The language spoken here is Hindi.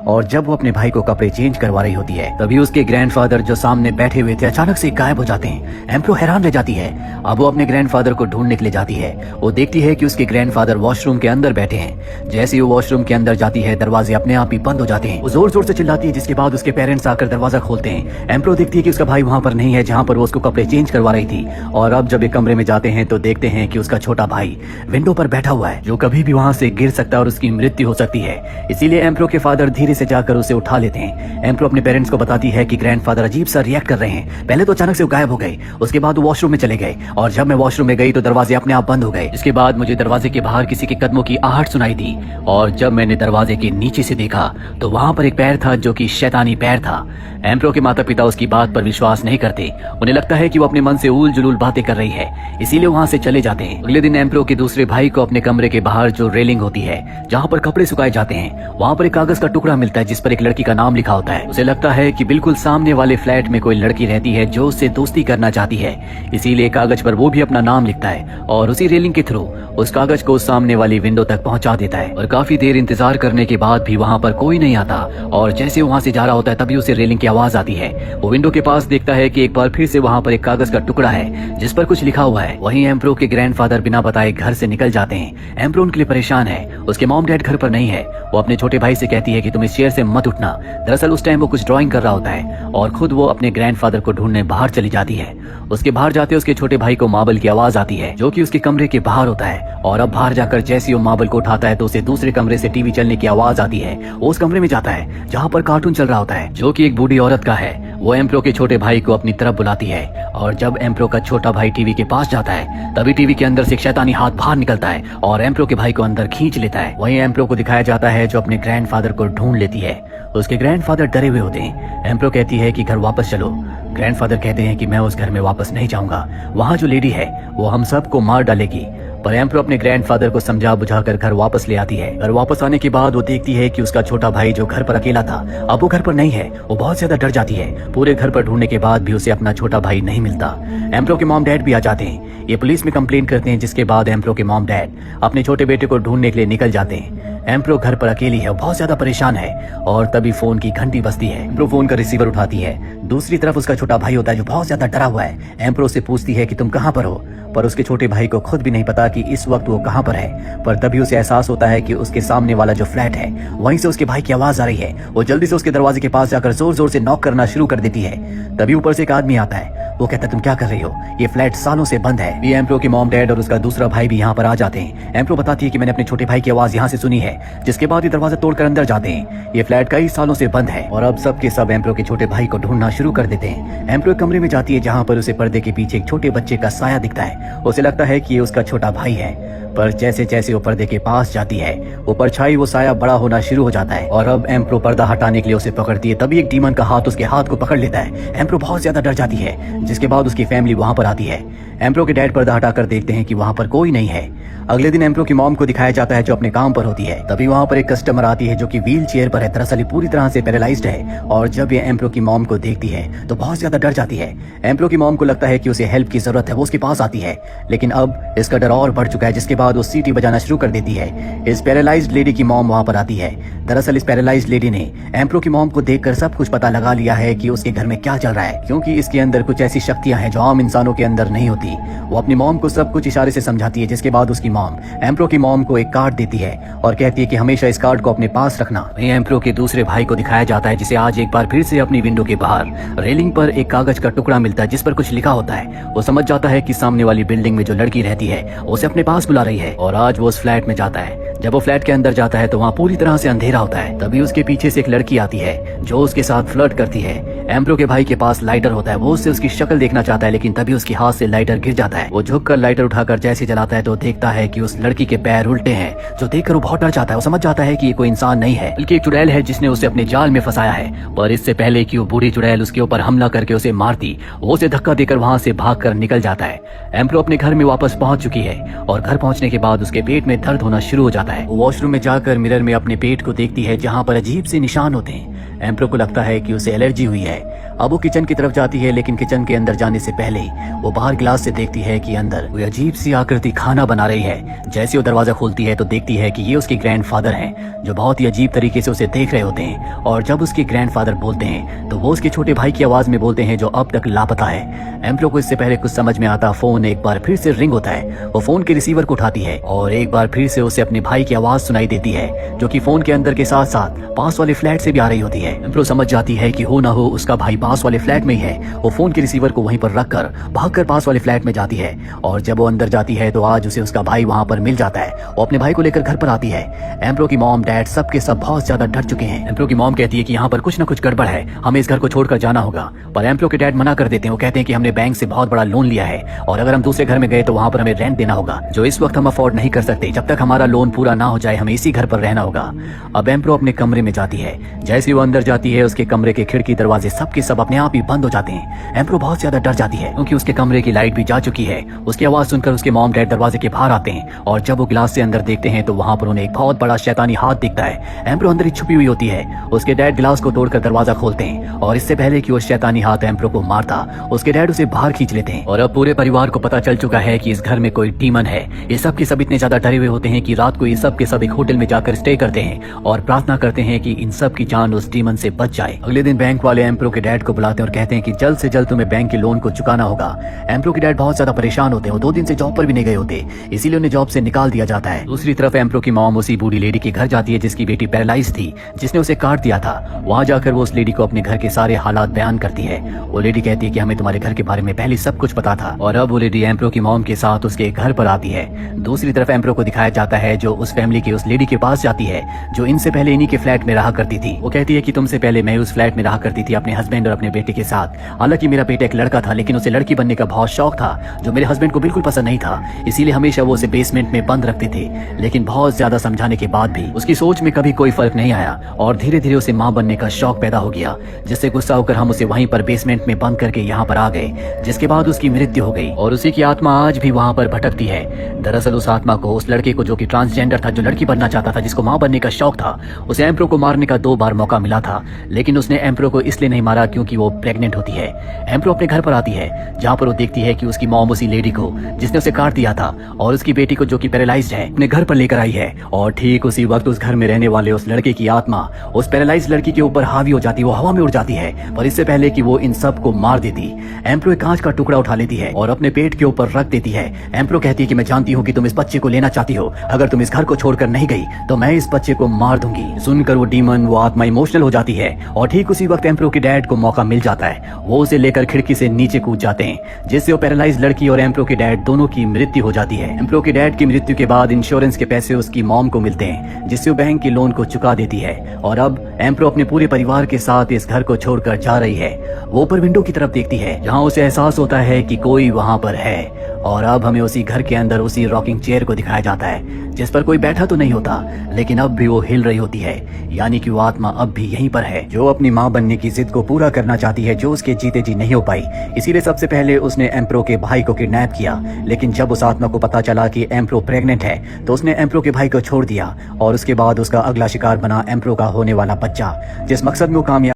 और जब वो अपने भाई को कपड़े चेंज करवा रही होती है तभी उसके ग्रैंडफादर जो सामने बैठे हुए थे अचानक से गायब हो जाते हैं। एम्प्रो हैरान रह जाती है। अब वो अपने ग्रैंडफादर को ढूंढने के लिए जाती है। वो देखती है कि उसके ग्रैंडफादर वॉशरूम के अंदर बैठे हैं। जैसे ही वो वॉशरूम के अंदर जाती है दरवाजे अपने आप ही बंद हो जाते हैं। वो जोर जोर से चिल्लाती है जिसके बाद उसके पेरेंट्स आकर दरवाजा खोलते हैं। एम्प्रो देखती है कि उसका भाई वहाँ पर नहीं है जहाँ पर वो उसको कपड़े चेंज करवा रही थी। और अब जब एक कमरे में जाते हैं तो देखते हैं कि उसका छोटा भाई विंडो पर बैठा हुआ है जो कभी भी वहाँ से गिर सकता है और उसकी मृत्यु हो सकती है। इसीलिए एम्प्रो के फादर धीरे से जाकर उसे उठा लेते हैं। एम्प्रो अपने पेरेंट्स को बताती है कि ग्रैंडफादर अजीब सा रिएक्ट कर रहे हैं। पहले तो अचानक से वो गायब हो गए, उसके बाद वो वॉशरूम में चले गए और जब मैं वॉशरूम में गई तो दरवाजे अपने आप बंद हो गए। इसके बाद मुझे दरवाजे के बाहर किसी के कदमों की आहट सुनाई दी और जब मैंने दरवाजे के नीचे से देखा तो वहाँ पर एक पैर था जो कि शैतानी पैर था। एम्प्रो के माता पिता उसकी बात पर विश्वास नहीं करते। उन्हें लगता है कि वो अपने मन से उल जुलूल बातें कर रही है, इसीलिए वहाँ से चले जाते हैं। अगले दिन एम्प्रो के दूसरे भाई को अपने कमरे के बाहर जो रेलिंग होती है जहाँ पर कपड़े सुखाए जाते हैं वहाँ पर एक कागज का टुकड़ा मिलता है जिस पर एक लड़की का नाम लिखा होता है। उसे लगता है कि बिल्कुल सामने वाले फ्लैट में कोई लड़की रहती है जो उससे दोस्ती करना चाहती है, इसीलिए कागज पर वो भी अपना नाम लिखता है और उसी रेलिंग के थ्रू उस कागज को सामने वाली विंडो तक पहुंचा देता है। और काफी देर इंतजार करने के बाद भी वहाँ पर कोई नहीं आता और जैसे वहाँ से जा रहा होता है तभी उसे रेलिंग की आवाज आती है। वो विंडो के पास देखता है कि एक बार फिर से वहाँ पर एक कागज का टुकड़ा है जिस पर कुछ लिखा हुआ है। वहीं एम्प्रो के ग्रैंडफादर बिना बताए घर से निकल जाते हैं। एम्प्रो उनके लिए परेशान है। उसके मॉम डैड घर पर नहीं है। वो अपने छोटे भाई से कहती है कि तुम इस चेयर से मत उठना। दरअसल उस टाइम वो कुछ ड्राइंग कर रहा होता है और खुद वो अपने ग्रैंडफादर को ढूंढने बाहर चली जाती है। उसके बाहर जाते उसके छोटे भाई को मार्बल की आवाज आती है जो कि उसके कमरे के बाहर होता है और अब बाहर जाकर जैसे वो मार्बल को उठाता है तो उसे दूसरे कमरे से टीवी चलने की आवाज आती है। वो उस कमरे में जाता है जहाँ पर कार्टून चल रहा होता है जो कि एक बूढ़ी औरत का है। वो एम्प्रो के छोटे भाई को अपनी तरफ बुलाती है और जब एम्प्रो का छोटा भाई टीवी के पास जाता है तभी टीवी के अंदर से एक शैतानी हाथ बाहर निकलता है और एम्प्रो के भाई को अंदर खींच लेता है। वहीं एम्प्रो को दिखाया जाता है जो अपने ग्रैंडफादर को ढूंढ लेती है। उसके ग्रैंडफादर डरे हुए होते हैं। एम्प्रो कहती है कि घर वापस चलो। ग्रैंडफादर कहते हैं कि मैं उस घर में वापस नहीं जाऊंगा, वहाँ जो लेडी है वो हम सबको मार डालेगी। पर एम्प्रो अपने ग्रैंडफादर को समझा बुझाकर घर वापस ले आती है। घर वापस आने के बाद वो देखती है कि उसका छोटा भाई जो घर पर अकेला था अब वो घर पर नहीं है। वो बहुत ज्यादा डर जाती है। पूरे घर पर ढूंढने के बाद भी उसे अपना छोटा भाई नहीं मिलता। एम्प्रो के मॉम डैड भी आ जाते हैं। ये पुलिस में कंप्लेंट करते हैं जिसके बाद एम्प्रो के मॉम डैड अपने छोटे बेटे को ढूंढने के लिए निकल जाते हैं। एम्प्रो घर पर अकेली है, बहुत ज्यादा परेशान है और तभी फोन की घंटी बजती है। एम्प्रो फोन का रिसीवर उठाती है। दूसरी तरफ उसका छोटा भाई होता है जो बहुत ज्यादा डरा हुआ है। एम्प्रो से पूछती है कि तुम कहाँ पर हो, पर उसके छोटे भाई को खुद भी नहीं पता कि इस वक्त वो कहाँ पर है। पर तभी उसे एहसास होता है कि उसके सामने वाला जो फ्लैट है वहीं से उसके भाई की आवाज आ रही है। वो जल्दी से उसके दरवाजे के पास जाकर जोर जोर से नॉक करना शुरू कर देती है। तभी ऊपर से एक आदमी आता है। वो कहता है तुम क्या कर रही हो, ये फ्लैट सालों से बंद है। ये एम्प्रो के मॉम डैड और उसका दूसरा भाई भी यहाँ पर आ जाते हैं। एम्प्रो बताती है कि मैंने अपने छोटे भाई की आवाज यहाँ से सुनी है, जिसके बाद ये दरवाजा तोड़कर अंदर जाते हैं। ये फ्लैट कई सालों से बंद है और अब सब के सब एम्प्रो के छोटे भाई को ढूंढना शुरू कर देते हैं। एम्प्रो एक कमरे में जाती है जहाँ पर उसे पर्दे के पीछे एक छोटे बच्चे का साया दिखता है। उसे लगता है कि ये उसका छोटा भाई है, पर जैसे जैसे वो पर्दे के पास जाती है वो परछाई वो साया बड़ा होना शुरू हो जाता है और अब एम्प्रो पर्दा हटाने के लिए उसे पकड़ती है। तभी एक डीमन का हाथ उसके हाथ को पकड़ लेता है। एम्प्रो बहुत ज्यादा डर जाती है, जिसके बाद उसकी फैमिली वहाँ पर आती है। एम्प्रो के डैड पर्दा हटाकर देखते हैं कि वहाँ पर कोई नहीं है। अगले दिन एम्प्रो की मॉम को दिखाया जाता है जो अपने काम पर होती है। तभी वहाँ पर एक कस्टमर आती है जो कि व्हील चेयर पर है। दरअसल पूरी तरह से पैरालाइज्ड है और जब ये एम्प्रो की मॉम को देखती है तो बहुत ज्यादा डर जाती है। एम्प्रो की मॉम को लगता है कि उसे हेल्प की जरूरत है, वो उसके पास आती है, लेकिन अब इसका डर और बढ़ चुका है, जिसके बाद वो सीटी बजाना शुरू कर देती है। इस पैरालाइज्ड लेडी की मॉम वहाँ पर आती है। दरअसल इस पैरालाइज्ड लेडी ने एम्प्रो की मॉम को देखकर सब कुछ पता लगा लिया है कि उसके घर में क्या चल रहा है, क्योंकि इसके अंदर कुछ ऐसी शक्तियां हैं जो आम इंसानों के अंदर नहीं होती। वो अपनी मॉम को सब कुछ इशारे से समझाती है, जिसके बाद उसकी मॉम एम्प्रो की मॉम को एक कार्ड देती है और कहती है कि हमेशा इस कार्ड को अपने पास रखना। वहीं एम्प्रो के दूसरे भाई को दिखाया जाता है जिसे आज एक बार फिर से अपनी विंडो के बाहर रेलिंग पर एक कागज का टुकड़ा मिलता है जिस पर कुछ लिखा होता है। वो समझ जाता है कि सामने वाली बिल्डिंग में जो लड़की रहती है उसे अपने पास बुला रही है और आज वो उस फ्लैट में जाता है। जब वो फ्लैट के अंदर जाता है तो वहाँ पूरी तरह से अंधेरा होता है। तभी उसके पीछे से एक लड़की आती है जो उसके साथ फ्लर्ट करती है। एम्प्रो के भाई के पास लाइटर होता है, वो उससे उसकी शक्ल देखना चाहता है, लेकिन तभी उसके हाथ से लाइटर गिर जाता है। वो झुककर लाइटर उठाकर जैसे जलाता है तो देखता है कि उस लड़की के पैर उल्टे हैं, जो देखकर वो बहुत डर जाता है। वो समझ जाता है कि ये कोई इंसान नहीं है बल्कि एक चुड़ैल है जिसने उसे अपने जाल में फंसाया है। पर इससे पहले कि वो बूढ़ी चुड़ैल उसके ऊपर हमला करके उसे मारती, वो उसे धक्का देकर वहाँ से भागकर निकल जाता है। एम्प्रो अपने घर में वापस पहुंच चुकी है और घर पहुंचने के बाद उसके पेट में दर्द होना शुरू हो जाता है। वो वॉशरूम में जाकर मिरर में अपने पेट को देखती है जहाँ पर अजीब से निशान होते हैं। एम्प्रो को लगता है कि उसे एलर्जी हुई है। अब वो किचन की तरफ जाती है, लेकिन किचन के अंदर जाने से पहले वो बाहर ग्लास से देखती है कि अंदर कोई अजीब सी आकृति खाना बना रही है। जैसे वो दरवाजा खोलती है तो देखती है कि ये उसके ग्रैंडफादर हैं, जो बहुत ही अजीब तरीके से उसे देख रहे होते हैं। और जब उसके ग्रैंडफादर बोलते हैं तो वो उसके छोटे भाई की आवाज में बोलते हैं, जो अब तक लापता है। एम्प्रो को इससे पहले कुछ समझ में आता, फोन एक बार फिर से रिंग होता है। वो फोन के रिसीवर को उठाती है और एक बार फिर से उसे अपने भाई की आवाज सुनाई देती है, जो कि फोन के अंदर के साथ साथ पास वाले फ्लैट से भी आ रही होती है। एम्प्रो समझ जाती है कि हो ना हो उसका भाई पास वाले फ्लैट में ही है। वो फोन के रिसीवर को वहीं पर रखकर भागकर पास वाले फ्लैट में जाती है और जब वो अंदर जाती है तो आज उसे उसका भाई वहां पर मिल जाता है। वो अपने भाई को लेकर घर पर आती है। एम्प्रो की मॉम डैड सब के सब बहुत ज्यादा डर चुके हैं। एम्प्रो की मॉम कहती है कि यहाँ पर कुछ ना कुछ गड़बड़ है, हमें इस घर को छोड़कर जाना होगा। पर एम्प्रो के डैड मना कर देते हैं। वो कहते हैं कि हमने बैंक से बहुत बड़ा लोन लिया है और अगर हम दूसरे घर में गए तो वहां पर हमें रेंट देना होगा, जो इस वक्त हम अफोर्ड नहीं कर सकते। जब तक हमारा लोन पूरा ना हो जाए हमें इसी घर पर रहना होगा। अब एम्प्रो अपने कमरे में जाती है। जैसे वो अंदर जाती है उसके कमरे के खिड़की दरवाजे सब के सब अपने आप ही बंद हो जाते हैं। एम्प्रो बहुत ज्यादा डर जाती है क्योंकि उसके कमरे की लाइट भी जा चुकी है। उसकी आवाज सुनकर उसके मॉम डैड दरवाजे के बाहर आते हैं और जब वो ग्लास से अंदर देखते हैं तो वहां पर उन्हें एक बहुत बड़ा शैतानी हाथ दिखता है। एम्प्रो अंदर ही छुपी हुई होती है। उसके डैड ग्लास को तोड़कर दरवाजा खोलते हैं और इससे पहले कि वो शैतानी हाथ एम्प्रो को मारता उसके डैड उसे बाहर खींच लेते हैं। और अब पूरे परिवार को पता चल चुका है कि इस घर में कोई डीमन है। ये सब के सब इतने ज्यादा डरे हुए होते हैं कि रात को ये सब के सब एक होटल में जाकर स्टे करते हैं और प्रार्थना करते हैं कि इन सब की जान उस डीमन से बच जाए। अगले दिन बैंक वाले एम्प्रो के डैड को बुलाते हैं और कहते हैं कि जल्द से जल्द तुम्हें बैंक के लोन को चुकाना होगा। एम्प्रो के डैड बहुत ज्यादा परेशान होते हैं। वो 2 दिन से जॉब पर भी नहीं गए होते, इसीलिए उन्हें जॉब से निकाल दिया जाता है। दूसरी तरफ एम्प्रो की मॉम उसी बूढ़ी लेडी के घर जाती है जिसकी बेटी पैरालाइज थी, जिसने उसे काट दिया था। वहां जाकर वो उस लेडी को अपने घर के सारे हालात बयान करती है। वो लेडी कहती है कि हमें तुम्हारे घर के बारे में पहले सब कुछ पता था। और अब वो लेडी एम्प्रो की मॉम के साथ उसके घर पर आती है। दूसरी तरफ एम्प्रो को दिखाया जाता है जो उस फैमिली की उस लेडी के पास जाती है जो इनसे पहले इन्हीं के फ्लैट में रहा करती थी। वो कहती है कि तुमसे पहले मैं उस फ्लैट में रहा करती थी अपने हस्बैंड और अपने बेटे के साथ। हालांकि मेरा बेटा एक लड़का था लेकिन उसे लड़की बनने का बहुत शौक था, जो मेरे हस्बैंड को बिल्कुल पसंद नहीं था। इसीलिए हमेशा वो उसे बेसमेंट में बंद रखते थे। लेकिन बहुत ज्यादा समझाने के बाद भी उसकी सोच में कभी कोई फर्क नहीं आया और धीरे धीरे उसे माँ बनने का शौक पैदा हो गया, जिससे गुस्सा होकर हम उसे वहीं पर बेसमेंट में बंद करके यहाँ पर आ गए, जिसके बाद उसकी मृत्यु हो गई और उसी की आत्मा आज भी वहाँ पर भटकती है। दरअसल उस आत्मा को, उस लड़के को जो कि ट्रांसजेंडर था, जो लड़की बनना चाहता था, जिसको माँ बनने का शौक था, उसे एम्प्रो को मारने का 2 बार मौका मिला था। लेकिन उसने एम्प्रो को इसलिए नहीं मारा क्योंकि वो प्रेग्नेंट होती है। एम्प्रो अपने घर पर आती है जहाँ पर वो देखती है कि उसकी मॉम उसी लेडी को जिसने उसे काट दिया था और उसकी बेटी को जो कि पैरालाइज्ड है अपने घर पर लेकर आई है। और ठीक उसी वक्त उस घर में रहने वाले उस लड़के की आत्मा उस पैरालाइज्ड लड़की के ऊपर हावी हो जाती है। वो हवा में उड़ जाती है पर इससे पहले कि वो इन सब को मार देती, एम्प्रो एक कांच का टुकड़ा उठा लेती है और अपने पेट के ऊपर रख देती है। एम्प्रो कहती है कि मैं जानती हूँ कि तुम इस बच्चे को लेना चाहती हो, अगर तुम इस घर को छोड़कर नहीं गई तो मैं इस बच्चे को मार दूंगी। सुनकर वो डीमन, वो आत्मा इमोशनल हो जाती है और ठीक उसी वक्त एम्प्रो के डैड को मौका मिल जाता है। वो उसे लेकर खिड़की से नीचे कूद जाते हैं, जिससे वो पैरालाइज्ड लड़की और एम्प्रो के डैड दोनों की मृत्यु हो जाती है। एम्प्रो के डैड की मृत्यु के बाद इंश्योरेंस के पैसे उसकी मॉम को मिलते हैं, जिससे वो बैंक के लोन को चुका देती है। और अब एम्प्रो अपने पूरे परिवार के साथ इस घर को छोड़कर जा रही है। वो ऊपर विंडो की तरफ देखती है जहाँ उसे एहसास होता है कि कोई वहाँ पर है। और अब हमें उसी घर के अंदर उसी रॉकिंग चेयर को दिखाया जाता है जिस पर कोई बैठा तो नहीं होता, लेकिन अब भी वो हिल रही होती है। यानी कि वो आत्मा अब भी यहीं पर है, जो अपनी माँ बनने की जिद को पूरा करना चाहती है, जो उसके जीते जी नहीं हो पाई। इसीलिए सबसे पहले उसने एम्प्रो के भाई को किडनैप किया, लेकिन जब उस आत्मा को पता चला कि एम्प्रो प्रेग्नेंट है तो उसने एम्प्रो के भाई को छोड़ दिया और उसके बाद उसका अगला शिकार बना एम्प्रो का होने वाला बच्चा, जिस मकसद में वो कामयाब